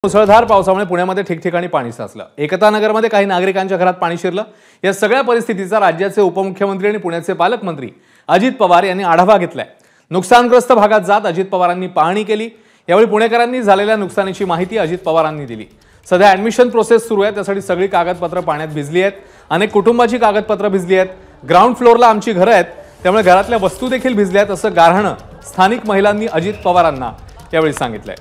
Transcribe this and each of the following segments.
मुसळधार पावसामुळे पुण्यामध्ये ठिकठिकाणी पाणी साचलं। एकता नगरमध्ये काही नागरिकांच्या घरात पाणी शिरलं। या सगळ्या परिस्थितीचा राज्याचे उपमुख्यमंत्री आणि पुण्याचे पालकमंत्री अजित पवार यांनी आढावा घेतलाय। नुकसानग्रस्त भागात जात अजित पवारांनी पाहणी केली। यावेळी पुणेकरांनी झालेल्या नुकसानीची माहिती अजित पवारांनी दिली। सध्या ऍडमिशन प्रोसेस सुरू आहे, त्यासाठी सगळी कागदपत्र पाण्यात भिजली आहेत। अनेक कुटुंबाची कागदपत्र भिजली आहेत। ग्राउंड फ्लोअरला आमची घरं आहेत, त्यामुळे घरातल्या वस्तू देखील भिजल्या आहेत असं गारहाणं स्थानिक महिलांनी अजित पवारांना यावेळी सांगितलंय।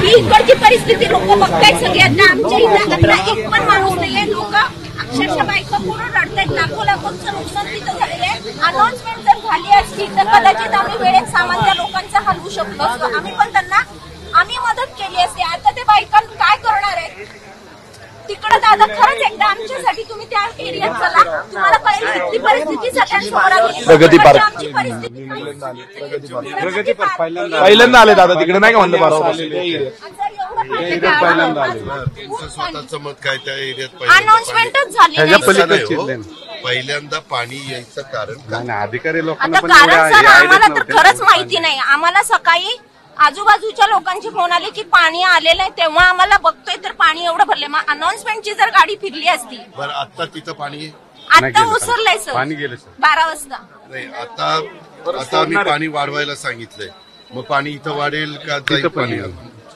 इकडची परिस्थिती लोक बघतायत सगळी। आता आमच्या इथला एक पण माणूस नाहीये। लोक अक्षरशः बायका पूर्ण रडतायत। लाखोचं नुकसान तिथं झालेलं आहे। अनाउन्समेंट जर झाली असती तर कदाचित आम्ही वेळेत सामान त्या लोकांचा हलवू शकलो असतो। आम्ही पण त्यांना मदत केली असती। आता ते बायका काय करणार आहेत तिकडे? दादा खरंच एकदा आमच्यासाठी तुम्ही त्या एरियात चला, तुम्हाला कळेल इथली परिस्थिती सगळ्यांसमोर आली। प्रगती पार्क आमची परिस्थिती पहिल्यांदा आले दादा, तिकडे नाही का म्हणलं स्वतःचं मत काय त्या एरियात अनाउन्समेंटच झाली पहिल्यांदा पाणी यायचं कारण अधिकारी लोकांना आता कारण सर आम्हाला तर खरंच माहिती नाही। आम्हाला सकाळी आजूबाजूच्या लोकांचे फोन आले की पाणी आलेलं आहे, तेव्हा आम्हाला बघतोय तर पाणी एवढं भरले। मग अनाउन्समेंटची जर गाडी फिरली असती बरं आता तिथं पाणी आता उसरलंय सर 12 वाजता। नाही आता आम्ही पाणी वाढवायला सांगितलंय। मग पाणी इथं वाढेल का जाईल? पाणी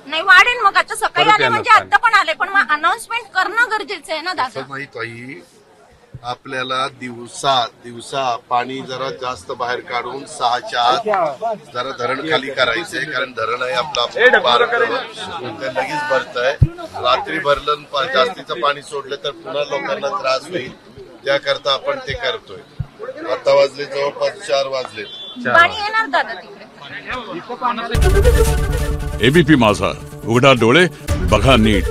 नाही वाढेल। मग आता सकाळी आले म्हणजे आता पण आले, पण मग अनाउन्समेंट करणं गरजेचं आहे ना दादा। नाही ताई, आपल्याला दिवसा पाणी जरा जास्त बाहेर काढून 6च्या आत जरा धरण खाली करायचंय, कारण धरण आहे आपला ते लगेच भरत आहे। रात्री भरलं जास्तीचं पाणी सोडलं तर पुन्हा लोकांना त्रास होईल, त्याकरता आपण ते करतोय। आता वाजले जवळपास 4 वाजले, पाणी येणार दादा तिकडे। एबीपी माझा, उघडा डोळे बघा नीट।